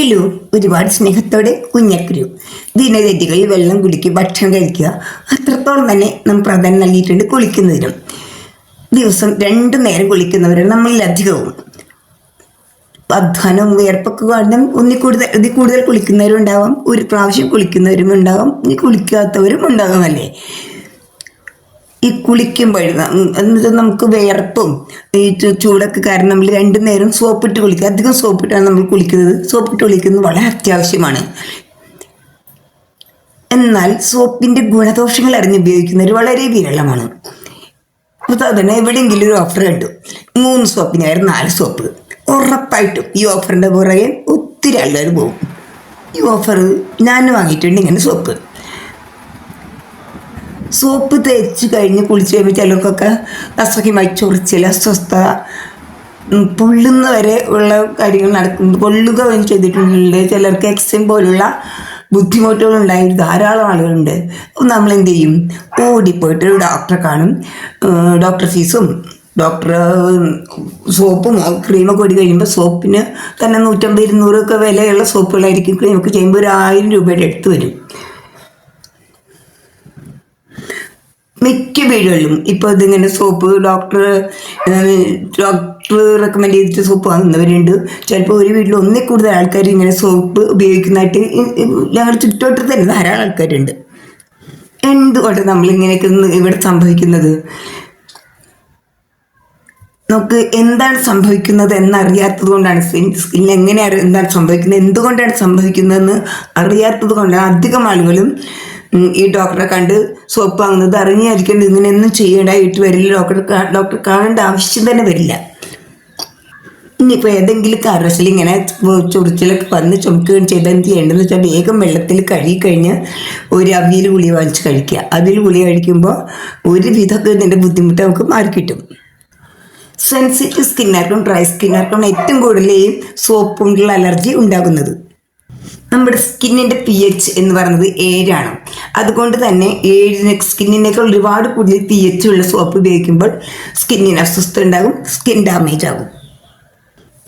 Hello, ഒരുപാട് സ്നേഹത്തോടെ കുഞ്ഞക്കുരു. ദിനചര്യകളിൽ വെള്ളം കുടിക്കുക, ഭക്ഷണം കഴിക്കുക, അത്രത്തോളം തന്നെ നാം പ്രാധാന്യം നൽകിയിട്ടുണ്ട് കുളിക്കുന്നതിനും. ദിവസം 2 നേരം കുളിക്കുന്നവരാണ് നമ്മളിലധികവും. അധ്വാനവും വിയർപ്പൊക്കെ കാരണം ഇതിൽ കൂടുതൽ കുളിക്കുന്നവരും ഉണ്ടാവാം, ഒരു പ്രാവശ്യം കുളിക്കുന്നവരും ഉണ്ടാവാം, ഇനി കുളിക്കാത്തവരും ഉണ്ടാകാമല്ലേ. ഈ കുളിക്കുമ്പോൾ നമുക്ക് വിയർപ്പും ഈ ചൂടൊക്കെ കാരണം നമ്മൾ 2 നേരം സോപ്പിട്ട് കുളിക്കുക. അധികം സോപ്പിട്ടാണ് നമ്മൾ കുളിക്കുന്നത്. സോപ്പിട്ട് കുളിക്കുന്നത് വളരെ അത്യാവശ്യമാണ്. എന്നാൽ സോപ്പിന്റെ ഗുണദോഷങ്ങൾ അറിഞ്ഞുപയോഗിക്കുന്നവർ വളരെ വിരളമാണ്. ഉദാഹരണം, എവിടെയെങ്കിലും ഒരു ഓഫർ കണ്ടു, 3 സോപ്പിന് പകരം 4 സോപ്പ്, ഉറപ്പായിട്ടും ഈ ഓഫറിന്റെ പുറകെ ഒത്തിരി ആൾക്കാർ പോകും. ഈ ഓഫർ ഞാൻ വാങ്ങിയിട്ടുണ്ട്. ഇങ്ങനെ സോപ്പ് തേച്ച് കഴിഞ്ഞ് കുളിച്ച് കഴിയുമ്പോൾ ചിലർക്കൊക്കെ അസഹ്യമായി ചൊറിച്ചിൽ, അസ്വസ്ഥത, പൊള്ളുന്ന വരെ ഉള്ള കാര്യങ്ങൾ നടക്കുന്നത്, പൊള്ളുക ചെയ്തിട്ടുണ്ട്. ചിലർക്ക് എക്സിം പോലുള്ള ബുദ്ധിമുട്ടുകൾ ഉണ്ടായി ധാരാളം ആളുകളുണ്ട്. അപ്പോൾ നമ്മൾ എന്ത് ചെയ്യും? ഓടിപ്പോയിട്ട് ഒരു ഡോക്ടറെ കാണും. ഡോക്ടർ ഫീസും സോപ്പും ക്രീമൊക്കെ ഓടി കഴിയുമ്പോൾ സോപ്പിന് തന്നെ 150-200 ഒക്കെ വിലയുള്ള സോപ്പുകളായിരിക്കും. ക്രീമൊക്കെ ചെയ്യുമ്പോൾ ഒരു 1000 രൂപയുടെ അടുത്ത് വരും. മിക്ക വീടുകളിലും ഇപ്പോൾ ഇതിങ്ങനെ സോപ്പ് ഡോക്ടർ റെക്കമെൻഡ് ചെയ്തിട്ട് സോപ്പ് വാങ്ങുന്നവരുണ്ട്. ചിലപ്പോൾ ഒരു വീട്ടിൽ 1 കൂടുതൽ ആൾക്കാർ ഇങ്ങനെ സോപ്പ് ഉപയോഗിക്കുന്നതായിട്ട് ഞങ്ങളുടെ ചുറ്റുവട്ടത്ത് തന്നെ ധാരാളം ആൾക്കാരുണ്ട്. എന്തുകൊണ്ട് നമ്മളിങ്ങനെയൊക്കെ ഇവിടെ സംഭവിക്കുന്നത്? നമുക്ക് എന്താണ് സംഭവിക്കുന്നത് എന്നറിയാത്തത് കൊണ്ടാണ്. സ്കിന്നിൽ എങ്ങനെയാണ് എന്താണ് സംഭവിക്കുന്നത്, എന്തുകൊണ്ടാണ് സംഭവിക്കുന്നതെന്ന് അറിയാത്തത് കൊണ്ടാണ് അധികം ആളുകളും ഈ ഡോക്ടറെ കണ്ട് സോപ്പ് വാങ്ങുന്നത്. അറിഞ്ഞായിരിക്കും ഇങ്ങനെയൊന്നും ചെയ്യേണ്ടതായിട്ട് വരില്ല. ഡോക്ടറെ കാണേണ്ട ആവശ്യം തന്നെ വരില്ല. ഇനിയിപ്പോൾ ഏതെങ്കിലും കാരണവശാൽ ഇങ്ങനെ ചൊറിച്ചിലൊക്കെ വന്ന് ചുമക്കുകയും ചെയ്താൽ എന്ത് ചെയ്യേണ്ടതെന്ന് വെച്ചാൽ വേഗം വെള്ളത്തിൽ കഴുകിക്കഴിഞ്ഞ് ഒരു അവിയൽ ഗുളിക വാങ്ങിച്ച് കഴിക്കുക. അവിയൽ ഗുളിക കഴിക്കുമ്പോൾ ഒരു വിധമൊക്കെ ഇതിൻ്റെ ബുദ്ധിമുട്ട് നമുക്ക് മാറിക്കിട്ടും. സെൻസിറ്റീവ് സ്കിന്നാർക്കും ഡ്രൈ സ്കിന്നാർക്കും ഏറ്റവും കൂടുതൽ ഈ സോപ്പ് കൊണ്ടുള്ള അലർജി ഉണ്ടാകുന്നത്. നമ്മുടെ സ്കിന്നിൻ്റെ pH എന്ന് പറയുന്നത് 7 അതുകൊണ്ട് തന്നെ 7 സ്കിന്നിനേക്കാൾ ഒരുപാട് കൂടുതൽ pH ഉള്ള സോപ്പ് ഉപയോഗിക്കുമ്പോൾ സ്കിന്നിന് അസ്വസ്ഥത ഉണ്ടാകും, സ്കിൻ ഡാമേജ് ആകും.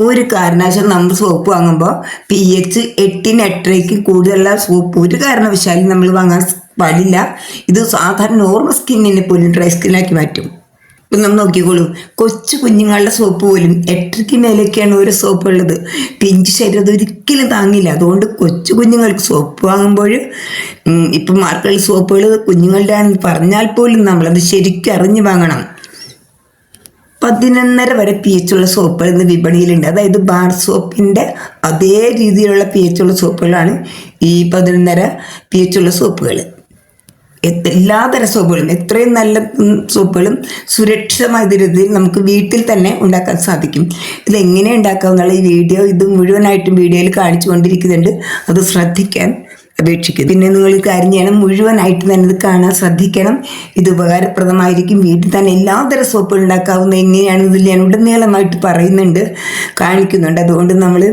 ഒരു കാരണവശാലും നമ്മൾ സോപ്പ് വാങ്ങുമ്പോൾ pH 8-8.5 കൂടുതലുള്ള സോപ്പ് ഒരു കാരണവശാലും നമ്മൾ വാങ്ങാൻ പാടില്ല. ഇത് സാധാരണ നോർമൽ സ്കിന്നിനെ പോലും ഡ്രൈ സ്കിന്നാക്കി മാറ്റും. ഇപ്പം നമ്മൾ നോക്കിക്കോളൂ, കൊച്ചു കുഞ്ഞുങ്ങളുടെ സോപ്പ് പോലും 8ക്ക് മേലേക്കാണ് ഓരോ സോപ്പ് ഉള്ളത്. പിഞ്ച് ശരീരം അതൊരിക്കലും താങ്ങില്ല. അതുകൊണ്ട് കൊച്ചു കുഞ്ഞുങ്ങൾക്ക് സോപ്പ് വാങ്ങുമ്പോൾ ഇപ്പം മാർക്കറ്റിൽ സോപ്പുകൾ കുഞ്ഞുങ്ങളുടെ ആണെന്ന് പറഞ്ഞാൽ പോലും നമ്മളത് ശരിക്കും അറിഞ്ഞ് വാങ്ങണം. 11.5 വരെ pH ഉള്ള സോപ്പുകൾ ഇന്ന് വിപണിയിലുണ്ട്. അതായത് ബാർ സോപ്പിൻ്റെ അതേ രീതിയിലുള്ള pH ഉള്ള സോപ്പുകളാണ് ഈ 11.5 pH ഉള്ള സോപ്പുകൾ. എല്ലാതരം സോപ്പുകളും, എത്രയും നല്ല സോപ്പുകളും സുരക്ഷിതമായ രീതിയിൽ നമുക്ക് വീട്ടിൽ തന്നെ ഉണ്ടാക്കാൻ സാധിക്കും. ഇതെങ്ങനെ ഉണ്ടാക്കാമെന്നുള്ള ഈ വീഡിയോ മുഴുവനായിട്ടും വീഡിയോയിൽ കാണിച്ചു കൊണ്ടിരിക്കുന്നുണ്ട്. അത് ശ്രദ്ധിക്കാൻ അപേക്ഷിക്കുന്നു. പിന്നെ നിങ്ങൾ കാര്യം ചെയ്യണം, മുഴുവനായിട്ട് തന്നെ ഇത് കാണാൻ ശ്രദ്ധിക്കണം. ഇത് ഉപകാരപ്രദമായിരിക്കും. വീട്ടിൽ തന്നെ എല്ലാതരം സോപ്പുകൾ ഉണ്ടാക്കാവുന്ന എങ്ങനെയാണ് ഇതിൽ ഞാൻ ഉടനീളമായിട്ട് പറയുന്നുണ്ട്, കാണിക്കുന്നുണ്ട്. അതുകൊണ്ട് നമ്മൾ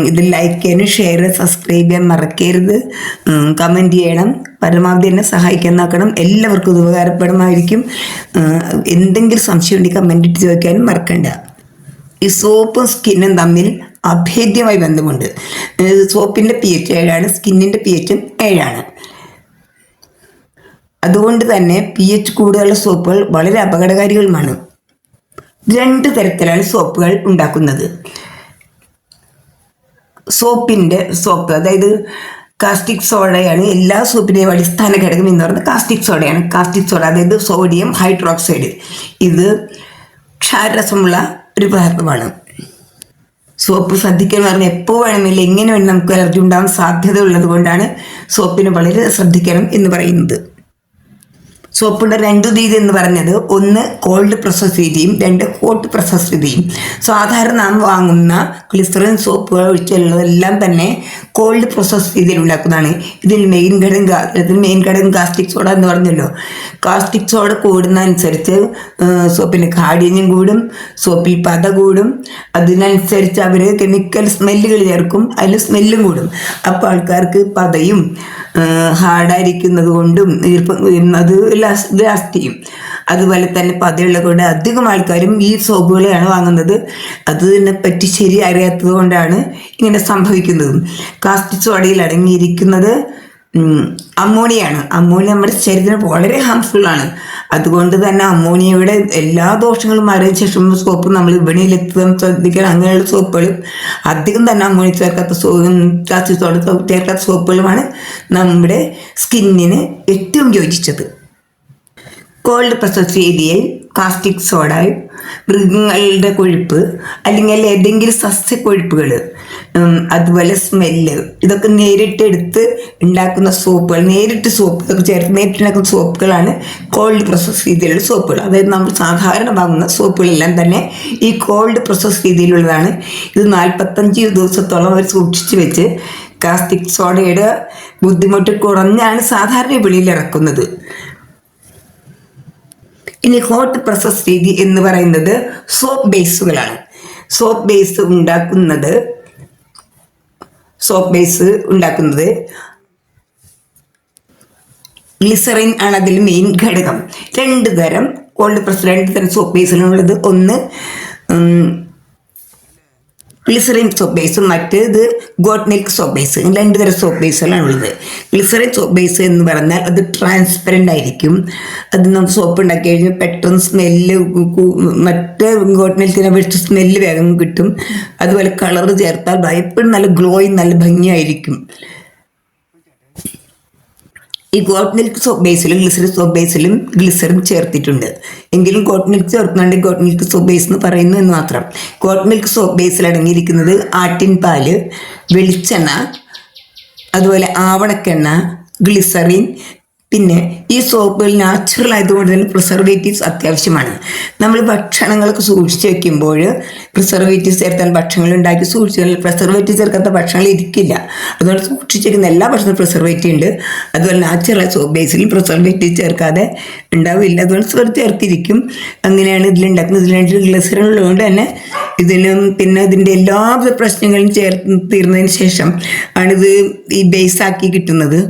ഇത് ലൈക്ക് ചെയ്യാനും ഷെയർ സബ്സ്ക്രൈബ് ചെയ്യാൻ മറക്കരുത്. കമൻറ്റ് ചെയ്യണം, പരമാവധി എന്നെ സഹായിക്കാൻ നോക്കണം. എല്ലാവർക്കും ഇത് ഉപകാരപ്രദമായിരിക്കും. എന്തെങ്കിലും സംശയം ഉണ്ടെങ്കിൽ കമൻറ്റ് ഇട്ട് ചോദിക്കാനും മറക്കണ്ട. ഈ സോപ്പും സ്കിന്നും തമ്മിൽ അഭേദ്യമായി ബന്ധമുണ്ട്. സോപ്പിൻ്റെ pH 7, സ്കിന്നിൻ്റെ pH 7. അതുകൊണ്ട് തന്നെ pH കൂടുതലുള്ള സോപ്പുകൾ വളരെ അപകടകാരികളുമാണ്. 2 തരത്തിലാണ് സോപ്പുകൾ ഉണ്ടാക്കുന്നത്. സോപ്പ് അതായത് കാസ്റ്റിക് സോഡയാണ് എല്ലാ സോപ്പിൻ്റെയും അടിസ്ഥാന ഘടകം എന്ന് പറയുന്നത് കാസ്റ്റിക് സോഡയാണ്. കാസ്റ്റിക് സോഡ അതായത് സോഡിയം ഹൈഡ്രോക്സൈഡ്. ഇത് ക്ഷാരരസമുള്ള ഒരു പദാർത്ഥമാണ്. സോപ്പ് ശ്രദ്ധിക്കാൻ പറഞ്ഞാൽ എപ്പോൾ വേണമെങ്കിലും എങ്ങനെ വേണം നമുക്ക് അലർജി ഉണ്ടാകാൻ സാധ്യത ഉള്ളത് കൊണ്ടാണ് സോപ്പിന് വളരെ ശ്രദ്ധിക്കണം എന്ന് പറയുന്നത്. സോപ്പിൻ്റെ 2 രീതി എന്ന് പറഞ്ഞത്, 1 കോൾഡ് പ്രോസസ് രീതിയും 2 ഹോട്ട് പ്രോസസ് രീതിയും. സാധാരണ നാം വാങ്ങുന്ന ഗ്ലിസറിൻ സോപ്പുകൾ ഒഴിച്ചുള്ളതെല്ലാം തന്നെ കോൾഡ് പ്രോസസ് രീതിയിൽ ഉണ്ടാക്കുന്നതാണ്. ഇതിൽ മെയിൻ ഘടകം കാസ്റ്റിക് സോഡ എന്ന് പറഞ്ഞല്ലോ. കാസ്റ്റിക് സോഡ കൂടുന്നതനുസരിച്ച് സോപ്പിന് കാഠിന്യം കൂടും, സോപ്പിൽ പത കൂടും. അതിനനുസരിച്ച് അവർ കെമിക്കൽ സ്മെല്ലുകൾ ചേർക്കും, അതിൽ സ്മെല്ലും കൂടും. അപ്പോൾ ആൾക്കാർക്ക് പതയും ഹാർഡായിരിക്കുന്നത് കൊണ്ടും അത് ലാസ്റ്റ് ചെയ്യും. അതുപോലെ തന്നെ പതയുള്ള കൊണ്ട് അധികം ആൾക്കാരും ഈ സോപ്പുകളെയാണ് വാങ്ങുന്നത്. അതിനെ പറ്റി ശരി അറിയാത്തത് കൊണ്ടാണ് ഇങ്ങനെ സംഭവിക്കുന്നത്. കാസ്റ്റിക് സോഡയിൽ അടങ്ങിയിരിക്കുന്നത് അമോണിയാണ്. അമോണിയ നമ്മുടെ ശരീരത്തിന് വളരെ ഹാംഫുൾ ആണ്. അതുകൊണ്ട് തന്നെ അമോണിയയുടെ എല്ലാ ദോഷങ്ങളും മാറിയ ശേഷം സോപ്പ് നമ്മൾ വിപണിയിലെത്താൻ ശ്രദ്ധിക്കണം. അങ്ങനെയുള്ള സോപ്പുകൾ അധികം തന്നെ അമോണിയ ചേർക്കാത്ത കാസ്റ്റിക് സോഡ ചേർക്കാത്ത സോപ്പുകളുമാണ് നമ്മുടെ സ്കിന്നിന് ഏറ്റവും യോജിച്ചത്. കോൾഡ് പ്രൊസസ് രീതിയിൽ കാസ്റ്റിക് സോഡ, മൃഗങ്ങളുടെ കൊഴുപ്പ് അല്ലെങ്കിൽ ഏതെങ്കിലും സസ്യക്കൊഴുപ്പുകൾ, അതുപോലെ സ്മെല്ല്, ഇതൊക്കെ നേരിട്ടെടുത്ത് ഉണ്ടാക്കുന്ന സോപ്പുകൾ, നേരിട്ട് സോപ്പ് ചേർത്ത് നേരിട്ടുണ്ടാക്കുന്ന സോപ്പുകളാണ് കോൾഡ് പ്രൊസസ് രീതിയിലുള്ള സോപ്പുകൾ. അതായത് നമ്മൾ സാധാരണ വാങ്ങുന്ന സോപ്പുകളെല്ലാം തന്നെ ഈ കോൾഡ് പ്രൊസസ് രീതിയിലുള്ളതാണ്. ഇത് 45 ദിവസത്തോളം അവർ സൂക്ഷിച്ചു വെച്ച് കാസ്റ്റിക് സോഡയുടെ ബുദ്ധിമുട്ട് കുറഞ്ഞാണ് സാധാരണ വെളിയിൽ ഇറക്കുന്നത്. ഇനി ഹോട്ട് പ്രോസസ് രീതി എന്ന് പറയുന്നത് സോപ്പ് ബേസുകളാണ്. സോപ്പ് ബേസ് ഉണ്ടാക്കുന്നത് ഗ്ലിസറിൻ ആണ് അതിൽ മെയിൻ ഘടകം. രണ്ട് തരം സോപ്പ് ബേസിലുള്ളത്. ഒന്ന് ഗ്ലിസറിൻ സോപ്പ് ബേസും മറ്റേത് ഗോട്ട് മിൽക്ക് സോപ്പ് ബേസ്. 2 തരം സോപ്പ് ബേസുകളാണ് ഉള്ളത്. ഗ്ലിസറിൻ സോപ്പ് ബേസ് എന്ന് പറഞ്ഞാൽ അത് ട്രാൻസ്പെറൻ്റ് ആയിരിക്കും. അത് നമുക്ക് സോപ്പ് ഉണ്ടാക്കി കഴിഞ്ഞാൽ പെട്ടെന്ന് സ്മെല്ല്, മറ്റേ ഗോട്ട് മിൽക്കിനെ വെച്ച് സ്മെല്ല് വേഗം കിട്ടും. അതുപോലെ കളർ ചേർത്താൽ എപ്പോഴും നല്ല ഗ്ലോയും നല്ല ഭംഗിയായിരിക്കും. ഈ ഗോട്ട് മിൽക്ക് സോപ്പ് ബേസിലും ഗ്ലിസറിൻ സോപ്പ് ബേസിലും ഗ്ലിസറിൻ ചേർത്തിട്ടുണ്ട്. എങ്കിലും ഗോട്ട് മിൽക്ക് ചേർക്കുന്നുണ്ട് ഗോട്ട് മിൽക്ക് സോപ്പ് ബേസ് എന്ന് പറയുന്നു എന്ന് മാത്രം. ഗോട്ട് മിൽക്ക് സോപ്പ് ബേസിൽ അടങ്ങിയിരിക്കുന്നത് ആട്ടിൻ പാല്, വെളിച്ചെണ്ണ, അതുപോലെ ആവണക്കെണ്ണ, ഗ്ലിസറിൻ. പിന്നെ ഈ സോപ്പുകൾ നാച്ചുറൽ ആയതുകൊണ്ട് തന്നെ പ്രിസർവേറ്റീവ്സ് അത്യാവശ്യമാണ്. നമ്മൾ ഭക്ഷണങ്ങളൊക്കെ സൂക്ഷിച്ച് വെക്കുമ്പോൾ പ്രിസർവേറ്റീവ്സ് ചേർത്താൽ ഭക്ഷണങ്ങൾ ഉണ്ടാക്കി സൂക്ഷിച്ചാൽ പ്രിസർവേറ്റീവ് ചേർക്കാത്ത ഭക്ഷണങ്ങൾ ഇരിക്കില്ല. അതുകൊണ്ട് സൂക്ഷിച്ച് വെക്കുന്ന എല്ലാ ഭക്ഷണവും പ്രിസർവേറ്റീവ് ഉണ്ട്. അതുപോലെ നാച്ചുറൽ സോപ്പ് ബേസിൽ പ്രിസർവേറ്റീവ് ചേർക്കാതെ ഉണ്ടാവില്ല. അതുകൊണ്ട് ചേർത്തിരിക്കും. അങ്ങനെയാണ് ഇതിലുണ്ടാക്കുന്നത്. ഇതിലായിട്ട് ഗ്ലിസറിൻ ഉള്ളതുകൊണ്ട് തന്നെ ഇതിനും പിന്നെ ഇതിൻ്റെ എല്ലാവിധ പ്രശ്നങ്ങളും ചേർത്ത് തീർന്നതിന് ശേഷം ആണിത് ഈ ബേസാക്കി കിട്ടുന്നത്.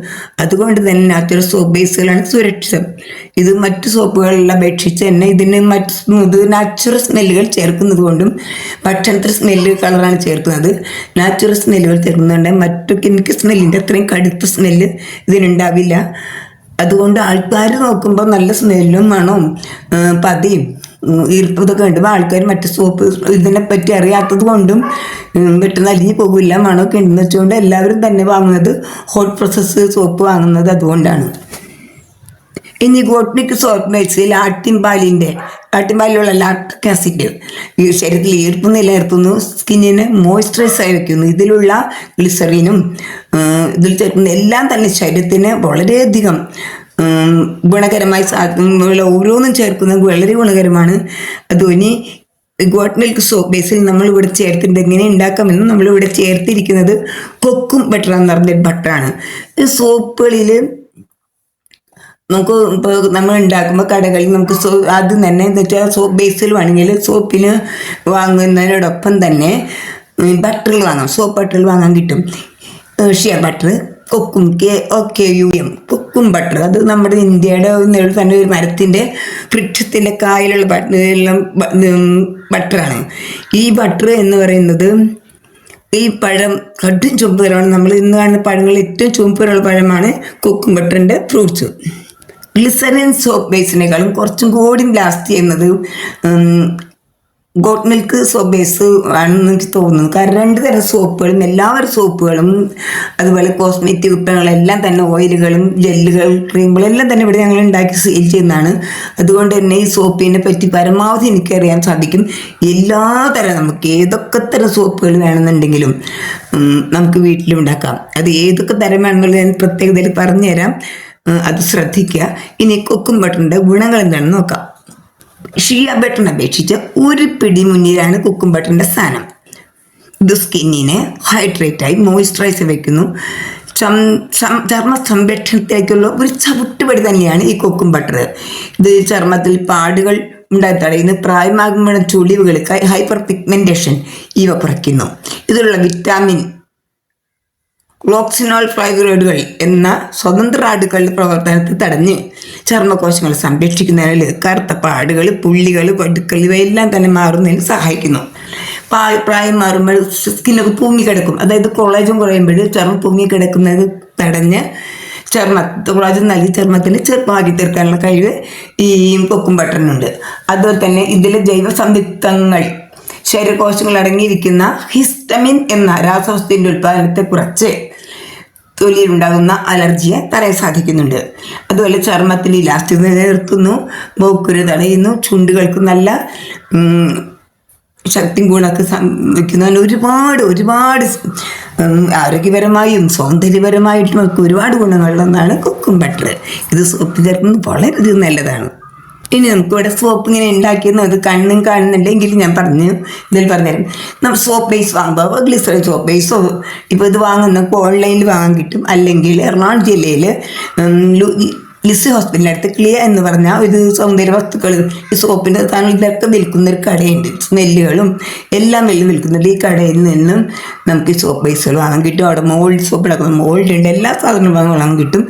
അതുകൊണ്ട് തന്നെ നാച്ചുറൽ സോപ്പ് ബേസുകളാണ് സുരക്ഷിതം. ഇത് മറ്റു സോപ്പുകളെല്ലാം അപേക്ഷിച്ച് തന്നെ ഇതിന് നാച്ചുറൽ സ്മെല്ലുകൾ ചേർക്കുന്നത് കൊണ്ടും ഭക്ഷണത്തിൽ സ്മെല്ല് കളറാണ് ചേർക്കുന്നത്. നാച്ചുറൽ സ്മെല്ലുകൾ ചേർക്കുന്നുണ്ട് മറ്റു കെമിക്കൽ സ്മെല്ലിൻ്റെ അത്രയും കടുത്ത സ്മെല്ല് ഇതിനുണ്ടാവില്ല. അതുകൊണ്ട് ആൾക്കാർ നോക്കുമ്പോൾ നല്ല സ്മെല്ലും മണവും പതയും ഈർപ്പതൊക്കെ കണ്ടുമ്പോൾ ആൾക്കാർ മറ്റു സോപ്പ് ഇതിനെപ്പറ്റി അറിയാത്തത് കൊണ്ടും പെട്ടെന്ന് അലിഞ്ഞു പോകില്ല. മണമൊക്കെ ഉണ്ടെന്ന് വെച്ചുകൊണ്ട് എല്ലാവരും തന്നെ വാങ്ങുന്നത് ഹോട്ട് പ്രോസസ് സോപ്പ് വാങ്ങുന്നത് അതുകൊണ്ടാണ്. ഇനി ഗോട്ട് മിൽക്ക് സോപ്പ് ബേസിൽ ആട്ടിൻപാലിലുള്ള ലാക്ടിക് ആസിഡ് ഈ ശരീരത്തിൽ ഈർപ്പ് നിലനിർത്തുന്നു, സ്കിന്നിനെ മോയ്സ്ചറൈസ് ആയി വയ്ക്കുന്നു. ഇതിലുള്ള ഗ്ലിസറിനും ഇതിൽ ചേർക്കുന്ന എല്ലാം തന്നെ ശരീരത്തിന് വളരെയധികം ഗുണകരമായി ഓരോന്നും ചേർക്കുന്നത് വളരെ ഗുണകരമാണ്. അതുപോലെ ഗോട്ട് മിൽക്ക് സോപ്പ് ബേസിൽ നമ്മളിവിടെ ചേർത്തിട്ടുണ്ട്. എങ്ങനെ ഉണ്ടാക്കാമെന്ന് നമ്മളിവിടെ ചേർത്തിരിക്കുന്നത് കൊക്കും ബട്ടർ എന്ന് പറഞ്ഞ ബട്ടറാണ്. സോപ്പുകളിൽ നമുക്ക് ഇപ്പോൾ നമ്മൾ ഉണ്ടാക്കുമ്പോൾ കടകളിൽ നമുക്ക് ആദ്യം തന്നെ എന്ന് വെച്ചാൽ സോപ്പ് ബേസിൽ വേണമെങ്കിൽ സോപ്പിന് വാങ്ങുന്നതിനോടൊപ്പം തന്നെ ബട്ടറുകൾ വാങ്ങാം. സോപ്പ് ബട്ടറുകൾ വാങ്ങാൻ കിട്ടും. Shea butter, kokum butter. അത് നമ്മുടെ ഇന്ത്യയുടെ തന്നെ ഒരു മരത്തിൻ്റെ വൃക്ഷത്തിൻ്റെ കായലുള്ള ബട്ടറാണ്. ഈ ബട്ടർ എന്ന് പറയുന്നത് ഈ പഴം കടും ചുവപ്പ് നിറമാണ്. നമ്മൾ ഇന്ന് കാണുന്ന പഴങ്ങളിൽ ഏറ്റവും ചുവപ്പ് നിറമുള്ള പഴമാണ് കൊക്കും ബട്ടറിൻ്റെ ഫ്രൂട്ട്സ്. ഗ്ലിസറിൻ സോപ്പ് ബേസിനേക്കാളും കുറച്ചും കൂടി ലാസ്റ്റ് ചെയ്യുന്നത് ഗോട്ട് മിൽക്ക് സോപ്പ് ബേസ് ആണെന്ന് എനിക്ക് തോന്നുന്നു. കാരണം 2 തരം സോപ്പുകളും എല്ലാവരും സോപ്പുകളും അതുപോലെ കോസ്മെറ്റിക് ഉൽപ്പന്നങ്ങളെല്ലാം തന്നെ ഓയിലുകളും ജെല്ലുകൾ ക്രീമുകളും എല്ലാം തന്നെ ഇവിടെ ഞങ്ങൾ ഉണ്ടാക്കി സെയിൽ ചെയ്യുന്നതാണ്. അതുകൊണ്ട് തന്നെ ഈ സോപ്പിനെ പറ്റി പരമാവധി എനിക്കറിയാൻ സാധിക്കും. എല്ലാ തരം നമുക്ക് ഏതൊക്കെ തരം സോപ്പുകൾ വേണമെന്നുണ്ടെങ്കിലും നമുക്ക് വീട്ടിലുണ്ടാക്കാം. അത് ഏതൊക്കെ തരം വേണമെന്നുള്ളത് ഞാൻ പ്രത്യേകതയിൽ പറഞ്ഞുതരാം. അത് ശ്രദ്ധിക്കുക. ഇനി കൊക്കും ബട്ടറിൻ്റെ ഗുണങ്ങൾ എന്താണെന്ന് നോക്കാം. ഷിയ ബട്ടറിനെ അപേക്ഷിച്ച് ഒരു പിടി മുന്നിലാണ് കൊക്കും ബട്ടറിൻ്റെ സ്ഥാനം. ഇത് സ്കിന്നിനെ ഹൈഡ്രേറ്റായി മോയ്സ്ചറൈസ് വയ്ക്കുന്നു. ചർമ്മ സംരക്ഷണത്തിലേക്കുള്ള ഒരു ചവിട്ടുപടി തന്നെയാണ് ഈ കൊക്കും ബട്ടർ. ഇത് ചർമ്മത്തിൽ പാടുകൾ ഉണ്ടായി പ്രായമാകുമ്പോൾ ചുളിവുകൾ, ഹൈപ്പർ പിഗ്മെൻറ്റേഷൻ ഇവ കുറയ്ക്കുന്നു. ഇതിലുള്ള വിറ്റാമിൻ ഗ്ലോക്സിനോൾ ഫ്ലൈവോയിഡുകൾ എന്ന സ്വതന്ത്ര അണുക്കളുടെ പ്രവർത്തനത്തെ തടഞ്ഞ് ചർമ്മകോശങ്ങൾ സംരക്ഷിക്കുന്നതിൽ കറുത്ത പാടുകൾ, പുള്ളികൾ, വടുക്കൾ ഇവയെല്ലാം തന്നെ മാറുന്നതിന് സഹായിക്കുന്നു. പ്രായം മാറുമ്പോൾ സ്കിന്നൊക്കെ തൂങ്ങിക്കിടക്കും, അതായത് കൊളാജൻ കുറയുമ്പോൾ ചർമ്മം തൂങ്ങിക്കിടക്കുന്നത് തടഞ്ഞ് കൊളാജൻ നൽകി ചർമ്മത്തിന് ചെറുപ്പമാക്കി തീർക്കാനുള്ള കഴിവ് ഈ കൊക്കും ബട്ടറിനുണ്ട്. അതുപോലെ തന്നെ ഇതിലെ ജൈവ സംയുക്തങ്ങൾ ശരീരകോശങ്ങൾ അടങ്ങിയിരിക്കുന്ന ഹിസ്റ്റമിൻ എന്ന രാസവസ്തുവിൻ്റെ ഉൽപ്പാദനത്തെ കുറച്ച് തൊലിയിലുണ്ടാകുന്ന അലർജിയെ തടയാൻ സാധിക്കുന്നുണ്ട്. അതുപോലെ ചർമ്മത്തിൽ ഇലാസ്റ്റികത നിലനിർത്തുന്നു, മൂക്കുരു തടയുന്നു, ചുണ്ടുകൾക്ക് നല്ല ശക്തി ഗുണമൊക്കെ സംഭവിക്കുന്നതിന് ഒരുപാട് ആരോഗ്യപരമായും സൗന്ദര്യപരമായിട്ടും ഒക്കെ ഒരുപാട് ഗുണങ്ങളുള്ളതാണ് കൊക്കും ബട്ടർ. ഇത് സോപ്പ് ചേർക്കുന്നത് വളരെയധികം നല്ലതാണ്. ഇനി നമുക്കിവിടെ സോപ്പ് ഇങ്ങനെ ഉണ്ടാക്കിയെന്ന് അത് കണ്ണും കാണുന്നുണ്ടെങ്കിൽ ഞാൻ ഇതിൽ പറഞ്ഞുതരാം. നമ്മൾ സോപ്പ് ബേസ് വാങ്ങുമ്പോൾ ഗ്ലിസറിൻ സോപ്പ് ബേസോ ഇപ്പോൾ ഇത് ഓൺലൈനിൽ വാങ്ങാൻ കിട്ടും. അല്ലെങ്കിൽ എറണാകുളം ജില്ലയിൽ ലിസി ഹോസ്പിറ്റലിൻ്റെ അടുത്ത് ക്ലിയ എന്ന് പറഞ്ഞാൽ ഒരു സൗന്ദര്യ വസ്തുക്കൾ ഈ സോപ്പിൻ്റെ സാധനങ്ങൾ ഇതൊക്കെ വിൽക്കുന്നൊരു കടയുണ്ട്. സ്മെല്ലുകളും എല്ലാം വിൽക്കുന്നുണ്ട്. ഈ കടയിൽ നിന്നും നമുക്ക് ഈ സോപ്പ് ബേസുകൾ വാങ്ങാൻ കിട്ടും. അവിടെ മോൾഡ് സോപ്പ് ഉണ്ടാക്കുന്ന മോൾഡ് ഉണ്ട്, എല്ലാ സാധനവും വാങ്ങാൻ കിട്ടും.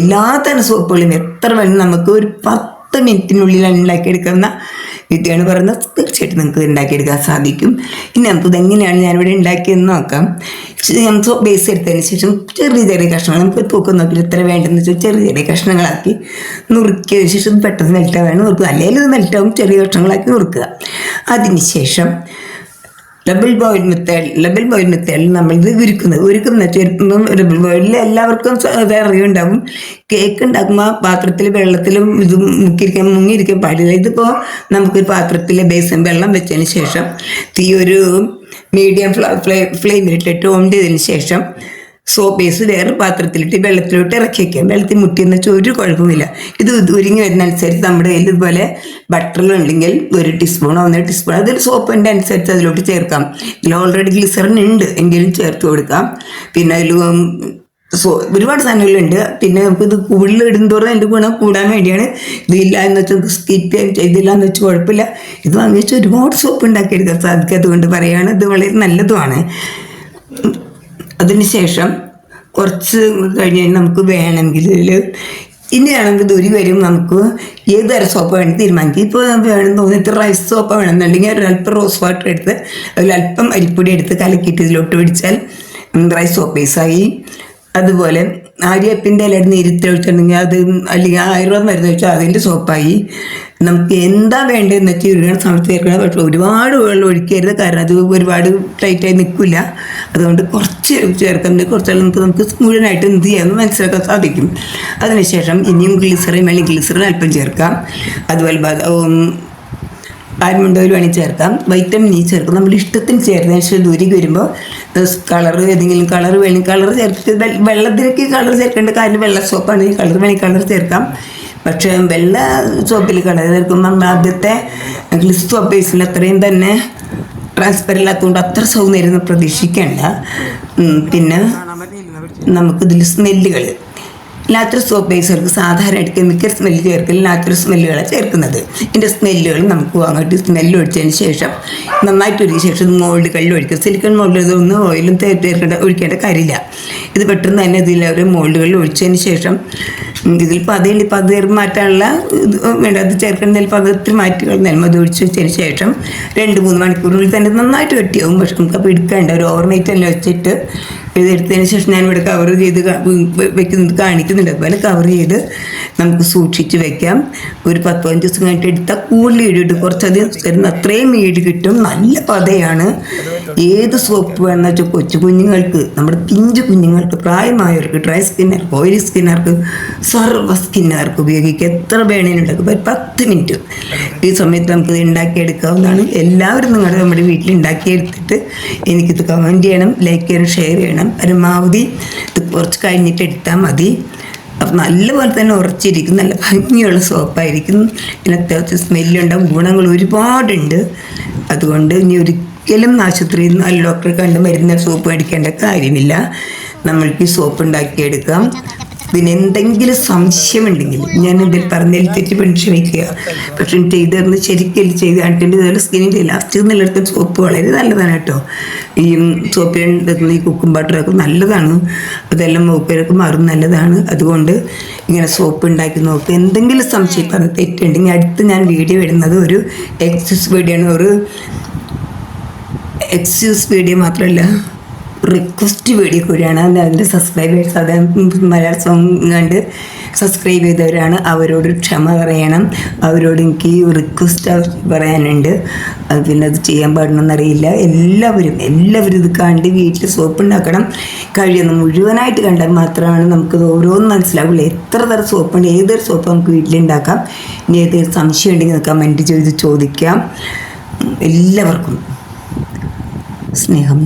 എല്ലാ തരം സോപ്പുകളും എത്ര വേണം നമുക്ക് ഒരു 10 മിനിറ്റിനുള്ളിൽ ഉണ്ടാക്കിയെടുക്കുന്ന വിദ്യയാണ് പറയുന്നത്. തീർച്ചയായിട്ടും നിങ്ങൾക്ക് ഉണ്ടാക്കിയെടുക്കാൻ സാധിക്കും. ഇനി നമുക്കിത് എങ്ങനെയാണ് ഞാനിവിടെ ഉണ്ടാക്കിയെന്ന് നോക്കാം. സോപ്പ് ബേസ് എടുത്തതിന് ശേഷം ചെറിയ കഷ്ണങ്ങൾ നമുക്ക് തൂക്കം നോക്കിയിട്ട് എത്ര വേണ്ടെന്ന് വെച്ചാൽ ചെറിയ കഷ്ണങ്ങളാക്കി നുറുക്കിയതിന് ശേഷം പെട്ടെന്ന് മെൽറ്റാവാണ് നുറുക്കുക. അല്ലെങ്കിൽ ഇത് മെൽറ്റാവും, ചെറിയ കഷ്ണങ്ങളാക്കി നുറുക്കുക. അതിന് ശേഷം ഡബിൾ ബോയിൽ മെത്തേഡിൽ നമ്മളിത് ഉരുക്കുന്ന ചെറുപ്പം ഡബിൾ ബോയിലിൽ എല്ലാവർക്കും അറിയുണ്ടാവും. കേക്ക് ഉണ്ടാക്കുമ്പോൾ പാത്രത്തിൽ വെള്ളത്തിലും ഇത് മുങ്ങിയിരിക്കാൻ പാടില്ല. ഇതിപ്പോൾ നമുക്കൊരു പാത്രത്തിൽ ബേസിൻ വെള്ളം വെച്ചതിന് ശേഷം തീ ഒരു മീഡിയം ഫ്ലെയിമിലിട്ടിട്ട് ഓൺ ചെയ്തതിന് ശേഷം സോപ്പ് ബേസ് വേറെ പാത്രത്തിലിട്ട് വെള്ളത്തിലോട്ട് ഇറക്കി വയ്ക്കാം. വെള്ളത്തിൽ മുട്ടിയെന്ന് വെച്ചാൽ ഒരു കുഴപ്പമില്ല. ഇത് ഉരുങ്ങി വരുന്നതനുസരിച്ച് നമ്മുടെ കയ്യിൽ ഇതുപോലെ ബട്ടറിലുണ്ടെങ്കിൽ 1 ടീസ്പൂണോ 1.5 ടീസ്പൂൺ അതിൽ സോപ്പിൻ്റെ അനുസരിച്ച് അതിലോട്ട് ചേർക്കാം. ഇതിൽ ഓൾറെഡി ഗ്ലിസറിൻ ഉണ്ട് എങ്കിലും ചേർത്ത് കൊടുക്കാം. പിന്നെ അതിൽ ഒരുപാട് സാധനങ്ങളുണ്ട്. പിന്നെ നമുക്കിത് കൂടുതൽ ഇടുന്തോറും അതിൻ്റെ ഗുണം കൂടാൻ വേണ്ടിയാണ്. ഇതില്ല എന്ന് വെച്ചാൽ സ്കിപ്പ് ചെയ്തില്ല എന്ന് വെച്ചാൽ കുഴപ്പമില്ല. ഇത് വാങ്ങിച്ച് ഒരുപാട് സോപ്പ് ഉണ്ടാക്കിയെടുക്കാൻ സാധിക്കും. അതുകൊണ്ട് പറയുകയാണ് ഇത് വളരെ നല്ലതുമാണ്. അതിനുശേഷം കുറച്ച് കഴിഞ്ഞ് നമുക്ക് വേണമെങ്കിൽ ഇനിയാണെങ്കിൽ ദൂരി വരും നമുക്ക് ഏത് തരം സോപ്പ് വേണം തീരുമാനിക്കും. ഇപ്പോൾ വേണം തോന്നിയിട്ട് റൈസ് സോപ്പ് വേണമെന്നുണ്ടെങ്കിൽ ഒരല്പം റോസ് വാട്ടർ എടുത്ത് അതിലല്പം അരിപ്പൊടി എടുത്ത് കലക്കിയിട്ട് ഇതിലോട്ട് പിടിച്ചാൽ റൈസ് സോപ്പ് ബേസായി. അതുപോലെ ആര്യപ്പിൻ്റെ ഇല നീരിത്തൊഴിച്ചിട്ടുണ്ടെങ്കിൽ അത്, അല്ലെങ്കിൽ ആയുർവേദം മരുന്ന് വെച്ചാൽ അതിൻ്റെ സോപ്പായി. നമുക്ക് എന്താ വേണ്ടതെന്ന് വെച്ചാൽ ഉരുകണ സമയത്ത് ചേർക്കണം. പക്ഷേ ഒരുപാട് വെള്ളം ഒഴിക്കരുത്, കാരണം അത് ഒരുപാട് ടൈറ്റായി നിൽക്കില്ല. അതുകൊണ്ട് കുറച്ച് ചേർക്കുന്നത് കുറച്ചാൽ നമുക്ക് മുഴുവനായിട്ട് എന്ത് ചെയ്യാമെന്ന് മനസ്സിലാക്കാൻ സാധിക്കും. അതിനുശേഷം ഇനിയും ഗ്ലിസറിൻ അല്ലെങ്കിൽ ഗ്ലിസറിൻ അല്പം ചേർക്കാം. അതുപോലെ ആൽമണ്ട് ഓയിൽ വേണമെങ്കിൽ ചേർക്കാം. വൈറ്റമിൻ ഇ ചേർക്കാം. നമ്മുടെ ഇഷ്ടത്തിന് ചേർത്തതിന് ശേഷം ദൂരേക്ക് വരുമ്പോൾ ഏതെങ്കിലും കളർ വേണമെങ്കിൽ കളർ ചേർത്തിട്ട് വെള്ളത്തിലേക്ക് കളർ ചേർക്കേണ്ട കാര്യം വെള്ള സോപ്പാണെങ്കിൽ കളർ വേണമെങ്കിൽ കളർ ചേർക്കാം. പക്ഷേ വെള്ള സോപ്പിൽ കളർ ചേർക്കുമ്പോൾ ആദ്യത്തെ ഗ്ലിസ് സോപ്പ് ബേസിൽ അത്രയും തന്നെ ട്രാൻസ്പെറൻ്റ് ഇല്ലാത്തതുകൊണ്ട് അത്ര സൗന്ദര്യം പ്രതീക്ഷിക്കേണ്ട. പിന്നെ നമുക്കിതിൽ സ്മെല്ലുകൾ നാച്ചുറൽ സോപ്പ് ബേസുകൾക്ക് സാധാരണയായിട്ട് കെമിക്കൽ സ്മെല്ല് ചേർക്കൽ നാച്ചുറൽ സ്മെല്ലുകളാണ് ചേർക്കുന്നത്. ഇതിൻ്റെ സ്മെല്ലുകൾ നമുക്ക് വാങ്ങിയിട്ട് സ്മെല്ല് ഒഴിച്ചതിന് ശേഷം നന്നായിട്ട് ഒരുക്കിയ ശേഷം മോൾഡുകളിൽ ഒഴിക്കുക. സിലിക്കൺ മോൾഡ് ഇതൊന്നും ഓയിലും ഒഴിക്കേണ്ട കാര്യമില്ല. ഇത് പെട്ടെന്ന് തന്നെ ഇതിലൊരു മോൾഡുകളിൽ ഒഴിച്ചതിന് ശേഷം ഇതിൽ പതയിൽ മാറ്റാനുള്ള വേണ്ട അത് ചേർക്കേണ്ട പതത്തിൽ മാറ്റി കളഞ്ഞാലും അത് ഒഴിച്ച് വെച്ചതിന് ശേഷം 2-3 മണിക്കൂറിനുള്ളിൽ തന്നെ നന്നായിട്ട് കെട്ടിയാവും. പക്ഷെ നമുക്കപ്പോൾ എടുക്കേണ്ട ഒരു ഓവർനൈറ്റ് തന്നെ വെച്ചിട്ട് ഇതെടുത്തതിന് ശേഷം ഞാനിവിടെ കവർ ചെയ്ത് വെക്കുന്നത് കാണിക്കുന്നുണ്ട്. അതുപോലെ കവർ ചെയ്ത് നമുക്ക് സൂക്ഷിച്ച് വെക്കാം. ഒരു 10-15 ദിവസം കഴിഞ്ഞിട്ട് എടുത്താൽ കൂടുതൽ ഈടിട്ട് കുറച്ചധികം അത്രയും ഈട് കിട്ടും. നല്ല പതയാണ്. ഏത് സോപ്പ് വേണമെന്ന് വെച്ചാൽ കൊച്ചു കുഞ്ഞുങ്ങൾക്ക്, നമ്മുടെ പിഞ്ചു കുഞ്ഞുങ്ങൾക്ക്, പ്രായമായവർക്ക്, ഡ്രൈ സ്കിന്നർക്ക്, ഓയിലി സ്കിന്നർക്ക്, സർവ്വ സ്കിന്നർക്ക് ഉപയോഗിക്കുക. എത്ര വേണേലും ഉണ്ടാക്കും. 10 മിനിറ്റ് ഈ സമയത്ത് നമുക്കിത് ഉണ്ടാക്കിയെടുക്കാവുന്നതാണ്. എല്ലാവരും നമ്മുടെ വീട്ടിൽ ഉണ്ടാക്കിയെടുത്തിട്ട് എനിക്കിത് കമൻറ്റ് ചെയ്യണം, ലൈക്ക് ചെയ്യണം, ഷെയർ ചെയ്യണം. പരമാവധി ഇത് കുറച്ച് കഴിഞ്ഞിട്ട് എടുത്താൽ മതി. അപ്പം നല്ലപോലെ തന്നെ ഉറച്ചിരിക്കും, നല്ല ഭംഗിയുള്ള സോപ്പായിരിക്കും. പിന്നെ അത്യാവശ്യം സ്മെല്ലുണ്ടാകും, ഗുണങ്ങൾ ഒരുപാടുണ്ട്. അതുകൊണ്ട് ഇനി ഒരിക്കലും ആശുപത്രിയിൽ നിന്ന് ഡോക്ടറെ കണ്ട് മരുന്ന് സോപ്പ് മേടിക്കേണ്ട കാര്യമില്ല. നമ്മൾക്ക് ഈ സോപ്പ് ഉണ്ടാക്കിയെടുക്കാം. ഇതിന് എന്തെങ്കിലും സംശയമുണ്ടെങ്കിൽ ഞാൻ ഇതിൽ പറഞ്ഞതിൽ തെറ്റിപ്പണി ക്ഷമിക്കുക. പക്ഷെ ചെയ്തതെന്ന് ശരിക്കും ചെയ്ത് കണ്ടിട്ട് ഇതുപോലെ സ്കിന്നിൻ്റെ ലാസ്റ്റ് നിന്നെടുത്ത സോപ്പ് വളരെ നല്ലതാണ് കേട്ടോ. ഈ സോപ്പിൽ ഈ കുക്കും ബട്ടറൊക്കെ നല്ലതാണ്, അതെല്ലാം മൂപ്പരൊക്കെ മാറും നല്ലതാണ്. അതുകൊണ്ട് ഇങ്ങനെ സോപ്പ് ഉണ്ടാക്കി നോക്കുക. എന്തെങ്കിലും സംശയം പറഞ്ഞ് തെറ്റുണ്ടെങ്കിൽ അടുത്ത് ഞാൻ വീഡിയോ ഇടുന്നത് ഒരു എക്സ്ക്യൂസ് വീഡിയോ മാത്രമല്ല റിക്വസ്റ്റ് വീഡിയോ കൂടിയാണ്. അതിൻ്റെ സബ്സ്ക്രൈബേഴ്സ് അത് മലയാള സോങ് കണ്ട് സബ്സ്ക്രൈബ് ചെയ്തവരാണ്, അവരോട് ക്ഷമ പറയണം. അവരോട് എനിക്ക് റിക്വസ്റ്റ് പറയാനുണ്ട്. അത് പിന്നെ അത് ചെയ്യാൻ പാടണമെന്നറിയില്ല. എല്ലാവരും ഇത് കണ്ട് വീട്ടിൽ സോപ്പ് ഉണ്ടാക്കണം. കഴിയുന്ന മുഴുവനായിട്ട് കണ്ടാൽ മാത്രമാണ് നമുക്കത് ഓരോന്നും മനസ്സിലാവില്ല. എത്ര തരം സോപ്പുണ്ട്, ഏതൊരു സോപ്പ് നമുക്ക് വീട്ടിലുണ്ടാക്കാം. ഇനി ഏതൊരു സംശയം ഉണ്ടെങ്കിൽ കമൻറ്റ് ചെയ്ത് ചോദിക്കാം. എല്ലാവർക്കും സ്നേഹം.